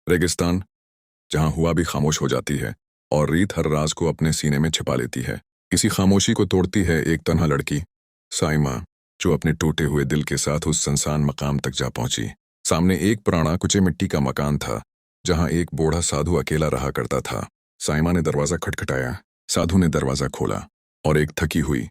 रेगिस्तान, जहाँ हुआ भी खामोश हो जाती है और रीत हर राज को अपने सीने में छिपा लेती है। इसी खामोशी को तोड़ती है एक तन्हा लड़की, साइमा, जो अपने टूटे हुए दिल के साथ उस सुनसान मकाम तक जा पहुंची। सामने एक पुराना कुचे मिट्टी का मकान था, जहां एक बूढ़ा साधु अकेला रहा करता था। साइमा ने दरवाजा खटखटाया, साधु ने दरवाजा खोला और एक थकी हुई,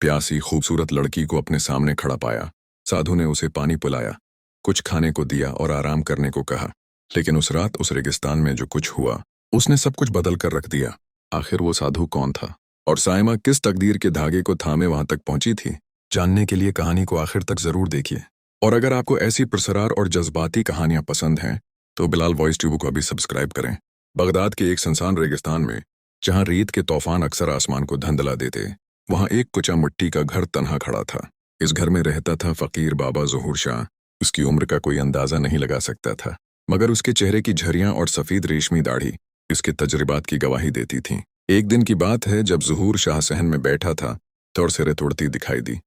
प्यासी खूबसूरत लड़की को अपने सामने खड़ा पाया। साधु ने उसे पानी पिलाया, कुछ खाने को दिया और आराम करने को कहा। लेकिन उस रात उस रेगिस्तान में जो कुछ हुआ, उसने सब कुछ बदल कर रख दिया। आखिर वो साधु कौन था और साइमा किस तकदीर के धागे को थामे वहां तक पहुंची थी? जानने के लिए कहानी को आखिर तक जरूर देखिए। और अगर आपको ऐसी पुरसरार और जज्बाती कहानियां पसंद हैं तो बिलाल वॉइस ट्यूब को अभी सब्सक्राइब करें। बगदाद के एक सुनसान रेगिस्तान में, जहां रेत के तूफान अक्सर आसमान को धंधला देते, वहां एक कुचा मिट्टी का घर तन्हा खड़ा था। इस घर में रहता था फकीर बाबा ज़हूर शाह। उसकी उम्र का कोई अंदाजा नहीं लगा सकता था, मगर उसके चेहरे की झरियां और सफेद रेशमी दाढ़ी इसके तजर्बात की गवाही देती थीं। एक दिन की बात है, जब ज़हूर शाह सहन में बैठा था तो सिरे तोड़ती दिखाई दी,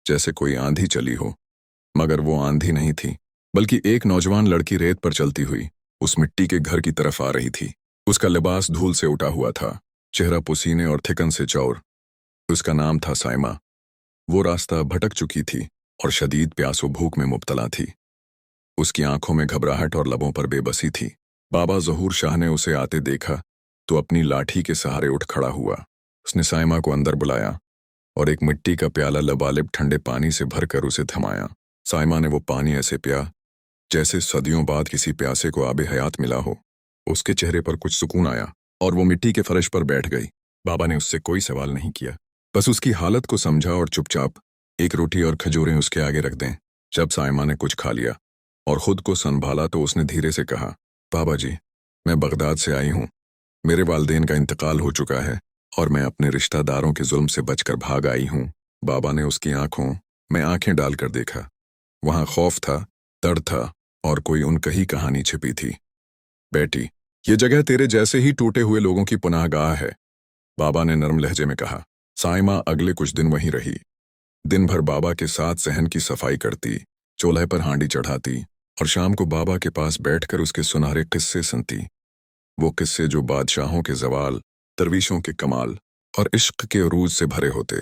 जैसे कोई आंधी चली हो। मगर वो आंधी नहीं थी, बल्कि एक नौजवान लड़की रेत पर चलती हुई उस मिट्टी के घर की तरफ आ रही थी। उसका लिबास धूल से उठा हुआ था, चेहरा पसीने और थिकन से चौर। उसका नाम था साइमा। वो रास्ता भटक चुकी थी और शदीद प्यास व भूख में मुब्तला थी। उसकी आंखों में घबराहट और लबों पर बेबसी थी। बाबा ज़हूर शाह ने उसे आते देखा तो अपनी लाठी के सहारे उठ खड़ा हुआ। उसने साइमा को अंदर बुलाया और एक मिट्टी का प्याला लबालिब ठंडे पानी से भरकर उसे थमाया। साइमा ने वो पानी ऐसे पिया जैसे सदियों बाद किसी प्यासे को आबे हयात मिला हो। उसके चेहरे पर कुछ सुकून आया और वो मिट्टी के फर्श पर बैठ गई। बाबा ने उससे कोई सवाल नहीं किया, बस उसकी हालत को समझा और चुपचाप एक रोटी और खजूरें उसके आगे रख दें। जब साइमा ने कुछ खा लिया और खुद को संभाला तो उसने धीरे से कहा, बाबा जी, मैं बगदाद से आई हूँ। मेरे वालिदैन का इंतकाल हो चुका है और मैं अपने रिश्तेदारों के जुल्म से बचकर भाग आई हूँ। बाबा ने उसकी आंखों में आंखें डालकर देखा। वहां खौफ था, दर्द था और कोई उनकही कहानी छिपी थी। बेटी, ये जगह तेरे जैसे ही टूटे हुए लोगों की पनाहगाह है, बाबा ने नरम लहजे में कहा। साइमा अगले कुछ दिन वहीं रही। दिन भर बाबा के साथ सहन की सफाई करती, चूल्हे पर हांडी चढ़ाती और शाम को बाबा के पास बैठकर उसके सुनहरे किस्से सुनती। वो किस्से जो बादशाहों के जवाल, दरवीशों के कमाल और इश्क के उरूज से भरे होते।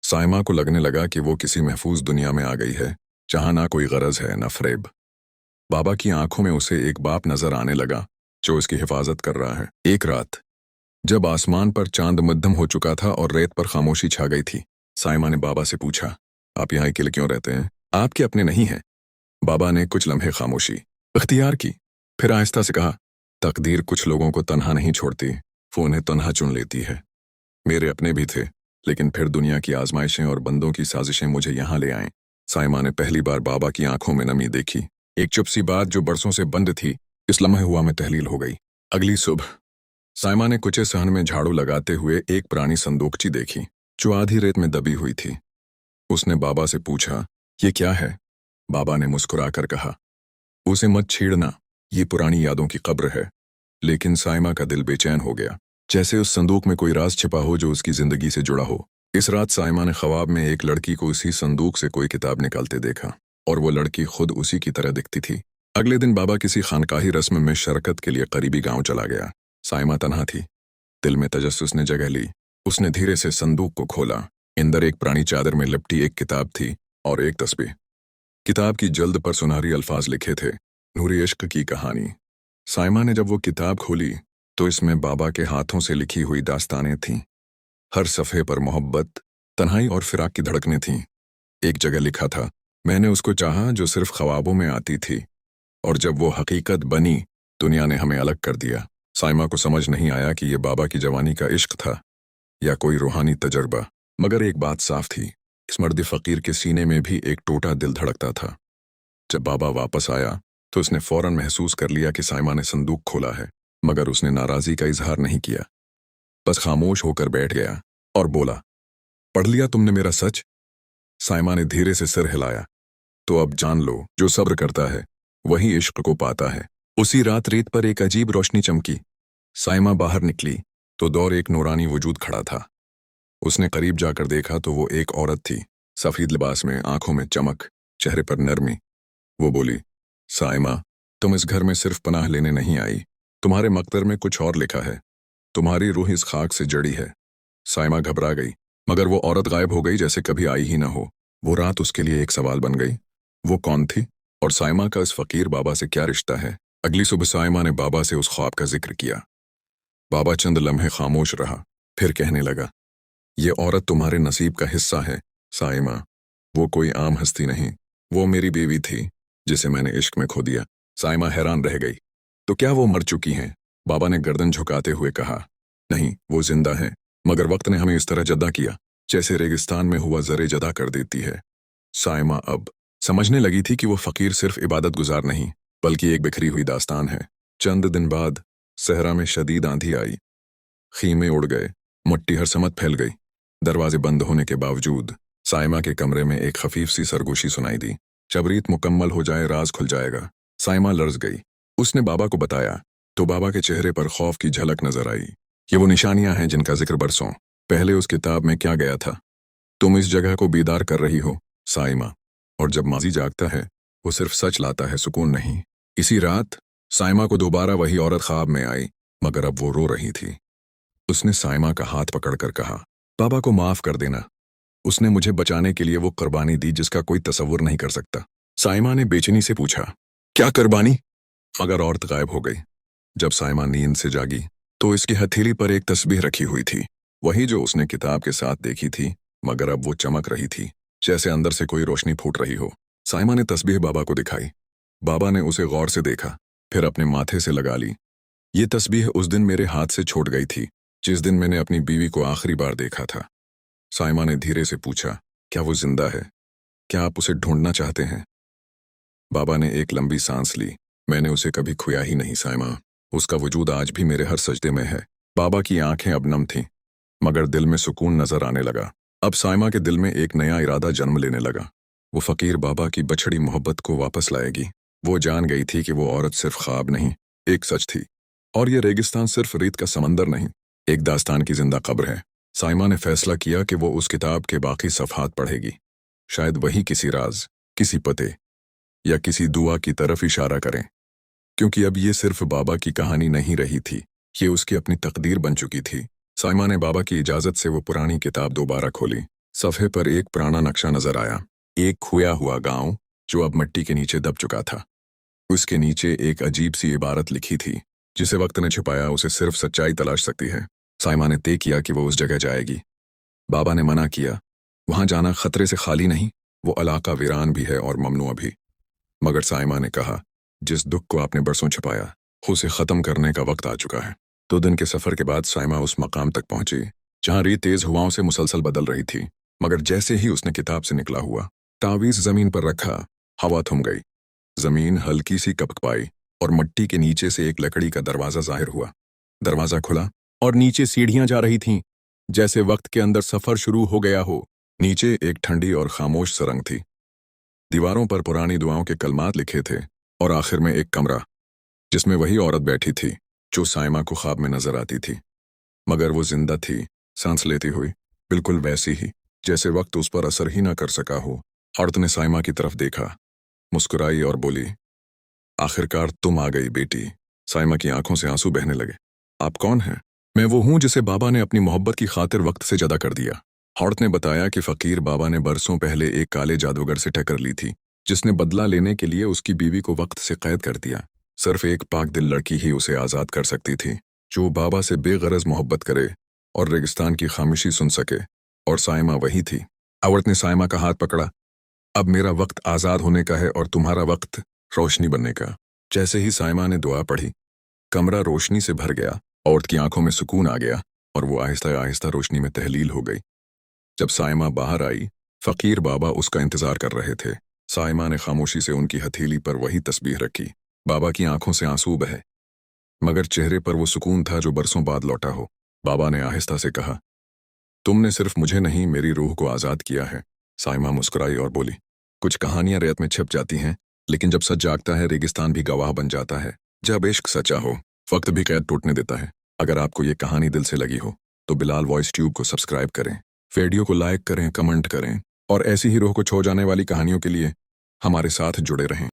साइमा को लगने लगा कि वो किसी महफूज दुनिया में आ गई है, जहां ना कोई गरज है न फरेब। बाबा की आंखों में उसे एक बाप नजर आने लगा जो उसकी हिफाजत कर रहा है। एक रात जब आसमान पर चांद मध्यम हो चुका था और रेत पर खामोशी छा गई थी, साइमा ने बाबा से पूछा, आप यहाँ अकेले क्यों रहते हैं? आपके अपने नहीं हैं? बाबा ने कुछ लम्हे खामोशी इख्तियार की, फिर आहिस्ता से कहा, तकदीर कुछ लोगों को तन्हा नहीं छोड़ती, वो उन्हें तन्हा चुन लेती है। मेरे अपने भी थे, लेकिन फिर दुनिया की आजमाइशें और बंदों की साजिशें मुझे यहाँ ले आएं। साइमा ने पहली बार बाबा की आंखों में नमी देखी। एक चुप सी बात जो बरसों से बंद थी, इस लम्हे हुआ में तहलील हो गई। अगली सुबह साइमा ने कुचे सहन में झाड़ू लगाते हुए एक पुरानी संदूकची देखी जो आधी रेत में दबी हुई थी। उसने बाबा से पूछा, ये क्या है? बाबा ने मुस्कुराकर कहा, उसे मत छेड़ना, ये पुरानी यादों की कब्र है। लेकिन साइमा का दिल बेचैन हो गया, जैसे उस संदूक में कोई राज छिपा हो जो उसकी जिंदगी से जुड़ा हो। इस रात साइमा ने ख्वाब में एक लड़की को उसी संदूक से कोई किताब निकालते देखा और वो लड़की खुद उसी की तरह दिखती थी। अगले दिन बाबा किसी खानकाही रस्म में शरकत के लिए करीबी गांव चला गया। साइमा तन्हा थी, दिल में तजस्सुस ने जगह ली। उसने धीरे से संदूक को खोला। अंदर एक पुरानी चादर में लिपटी एक किताब थी और एक तस्बीह। किताब की जल्द पर सुनहरी अल्फाज लिखे थे, नूरे इश्क की कहानी। साइमा ने जब वो किताब खोली तो इसमें बाबा के हाथों से लिखी हुई दास्तानें थीं। हर सफ़े पर मोहब्बत, तन्हाई और फिराक की धड़कनें थीं। एक जगह लिखा था, मैंने उसको चाहा जो सिर्फ ख्वाबों में आती थी, और जब वो हकीकत बनी दुनिया ने हमें अलग कर दिया। साइमा को समझ नहीं आया कि ये बाबा की जवानी का इश्क था या कोई रूहानी तजर्बा, मगर एक बात साफ थी, इस मर्द फ़कीर के सीने में भी एक टूटा दिल धड़कता था। जब बाबा वापस आया तो उसने फौरन महसूस कर लिया कि साइमा ने संदूक खोला है, मगर उसने नाराज़गी का इजहार नहीं किया। बस खामोश होकर बैठ गया और बोला, पढ़ लिया तुमने मेरा सच? साइमा ने धीरे से सिर हिलाया। तो अब जान लो, जो सब्र करता है वही इश्क को पाता है। उसी रात रेत पर एक अजीब रोशनी चमकी। साइमा बाहर निकली तो दौर एक नूरानी वजूद खड़ा था। उसने करीब जाकर देखा तो वो एक औरत थी, सफ़ेद लिबास में, आंखों में चमक, चेहरे पर नरमी। वो बोली, साइमा, तुम इस घर में सिर्फ पनाह लेने नहीं आई, तुम्हारे मकदर में कुछ और लिखा है। तुम्हारी रूह इस खाक से जड़ी है। साइमा घबरा गई, मगर वो औरत गायब हो गई जैसे कभी आई ही ना हो। वो रात उसके लिए एक सवाल बन गई। वो कौन थी और साइमा का इस फकीर बाबा से क्या रिश्ता है? अगली सुबह साइमा ने बाबा से उस ख्वाब का जिक्र किया। बाबा चंद लम्हे खामोश रहा, फिर कहने लगा, ये औरत तुम्हारे नसीब का हिस्सा है साइमा। वो कोई आम हस्ती नहीं, वो मेरी बीवी थी जिसे मैंने इश्क में खो दिया। साइमा हैरान रह गई। तो क्या वो मर चुकी हैं? बाबा ने गर्दन झुकाते हुए कहा, नहीं, वो जिंदा है, मगर वक्त ने हमें इस तरह जदा किया जैसे रेगिस्तान में हुआ जरे जदा कर देती है। साइमा अब समझने लगी थी कि वो फकीर सिर्फ इबादत गुजार नहीं, बल्कि एक बिखरी हुई दास्तान है। चंद दिन बाद सहरा में शदीद आंधी आई। खीमे उड़ गए, मट्टी हर समत फैल गई। दरवाजे बंद होने के बावजूद साइमा के कमरे में एक खफीफ सी सरगोशी सुनाई दी। जब रीत मुकम्मल हो जाए राज खुल जाएगा। साइमा लर्ज गई। उसने बाबा को बताया तो बाबा के चेहरे पर खौफ की झलक नजर आई। ये वो निशानियां हैं जिनका जिक्र बरसों पहले उस किताब में क्या गया था। तुम इस जगह को बीदार कर रही हो साइमा, और जब माजी जागता है वो सिर्फ सच लाता है, सुकून नहीं। इसी रात साइमा को दोबारा वही औरत ख्वाब में आई, मगर अब वो रो रही थी। उसने साइमा का हाथ पकड़कर कहा, बाबा को माफ कर देना, उसने मुझे बचाने के लिए वो कुर्बानी दी जिसका कोई तसव्वुर नहीं कर सकता। साइमा ने बेचैनी से पूछा, क्या कुर्बानी? मगर औरत गायब हो गई। जब साइमा नींद से जागी तो इसकी हथेली पर एक तस्बीह रखी हुई थी, वही जो उसने किताब के साथ देखी थी, मगर अब वो चमक रही थी जैसे अंदर से कोई रोशनी फूट रही हो। साइमा ने तस्बीह बाबा को दिखाई। बाबा ने उसे गौर से देखा, फिर अपने माथे से लगा ली। ये तस्बीह उस दिन मेरे हाथ से छूट गई थी जिस दिन मैंने अपनी बीवी को आखिरी बार देखा था। साइमा ने धीरे से पूछा, क्या वो जिंदा है? क्या आप उसे ढूंढना चाहते हैं? बाबा ने एक लंबी सांस ली। मैंने उसे कभी खोया ही नहीं साइमा, उसका वजूद आज भी मेरे हर सजदे में है। बाबा की आंखें अब नम थीं, मगर दिल में सुकून नजर आने लगा। अब साइमा के दिल में एक नया इरादा जन्म लेने लगा। वो फकीर बाबा की बछड़ी मोहब्बत को वापस लाएगी। वो जान गई थी कि वो औरत सिर्फ ख्वाब नहीं, एक सच थी, और ये रेगिस्तान सिर्फ रेत का समंदर नहीं, एक दास्तान की जिंदा कब्र है। साइमा ने फैसला किया कि वो उस किताब के बाकी सफ़हात पढ़ेगी। शायद वही किसी राज, किसी पते या किसी दुआ की तरफ इशारा करें, क्योंकि अब ये सिर्फ बाबा की कहानी नहीं रही थी, ये उसकी अपनी तकदीर बन चुकी थी। साइमा ने बाबा की इजाज़त से वो पुरानी किताब दोबारा खोली। सफ़े पर एक पुराना नक्शा नजर आया, एक खोया हुआ गांव जो अब मिट्टी के नीचे दब चुका था। उसके नीचे एक अजीब सी इबारत लिखी थी, जिसे वक्त ने छिपाया उसे सिर्फ सच्चाई तलाश सकती है। साइमा ने तय किया कि वो उस जगह जाएगी। बाबा ने मना किया, वहां जाना खतरे से खाली नहीं, वो इलाका वीरान भी है और ममनुआ भी। मगर साइमा ने कहा, जिस दुख को आपने बरसों छिपाया, उसे ख़त्म करने का वक्त आ चुका है। 2 दिन के सफ़र के बाद साइमा उस मकाम तक पहुंची जहां रेत तेज हवाओं से मुसलसल बदल रही थी। मगर जैसे ही उसने किताब से निकला हुआ तावीज़ ज़मीन पर रखा, हवा थम गई। ज़मीन हल्की सी कपक पाई और मिट्टी के नीचे से एक लकड़ी का दरवाज़ा ज़ाहिर हुआ। दरवाज़ा खुला और नीचे सीढ़ियां जा रही थीं, जैसे वक्त के अंदर सफ़र शुरू हो गया हो। नीचे एक ठंडी और खामोश सुरंग थी। दीवारों पर पुरानी दुआओं के कलमात लिखे थे और आखिर में एक कमरा जिसमें वही औरत बैठी थी जो साइमा को ख्वाब में नजर आती थी। मगर वो जिंदा थी, सांस लेती हुई, बिल्कुल वैसी ही जैसे वक्त उस पर असर ही ना कर सका हो। औरत ने साइमा की तरफ देखा, मुस्कुराई और बोली, आखिरकार तुम आ गई बेटी। साइमा की आंखों से आंसू बहने लगे। आप कौन हैं? मैं वो हूं जिसे बाबा ने अपनी मोहब्बत की खातिर वक्त से जदा कर दिया। औरत ने बताया कि फकीर बाबा ने बरसों पहले एक काले जादूगर से टक्कर ली थी, जिसने बदला लेने के लिए उसकी बीवी को वक्त से कैद कर दिया। सिर्फ एक पाक दिल लड़की ही उसे आज़ाद कर सकती थी, जो बाबा से बेगरज मोहब्बत करे और रेगिस्तान की खामोशी सुन सके, और साइमा वही थी। औरत ने साइमा का हाथ पकड़ा, अब मेरा वक्त आज़ाद होने का है और तुम्हारा वक्त रोशनी बनने का। जैसे ही साइमा ने दुआ पढ़ी, कमरा रोशनी से भर गया। औरत की आंखों में सुकून आ गया और वो आहिस्ता आहिस्ता रोशनी में तहलील हो गई। जब साइमा बाहर आई, फकीर बाबा उसका इंतजार कर रहे थे। साइमा ने खामोशी से उनकी हथेली पर वही तस्बीह रखी। बाबा की आंखों से आंसू बहे, मगर चेहरे पर वो सुकून था जो बरसों बाद लौटा हो। बाबा ने आहिस्ता से कहा, तुमने सिर्फ मुझे नहीं, मेरी रूह को आज़ाद किया है। साइमा मुस्कुराई और बोली, कुछ कहानियां रेत में छिप जाती हैं, लेकिन जब सच जागता है रेगिस्तान भी गवाह बन जाता है। जब इश्क सच्चा हो, वक्त भी कैद टूटने देता है। अगर आपको ये कहानी दिल से लगी हो तो बिलाल वॉइस ट्यूब को सब्सक्राइब करें, वीडियो को लाइक करें, कमेंट करें, और ऐसी ही रूह को छू जाने वाली कहानियों के लिए हमारे साथ जुड़े रहें।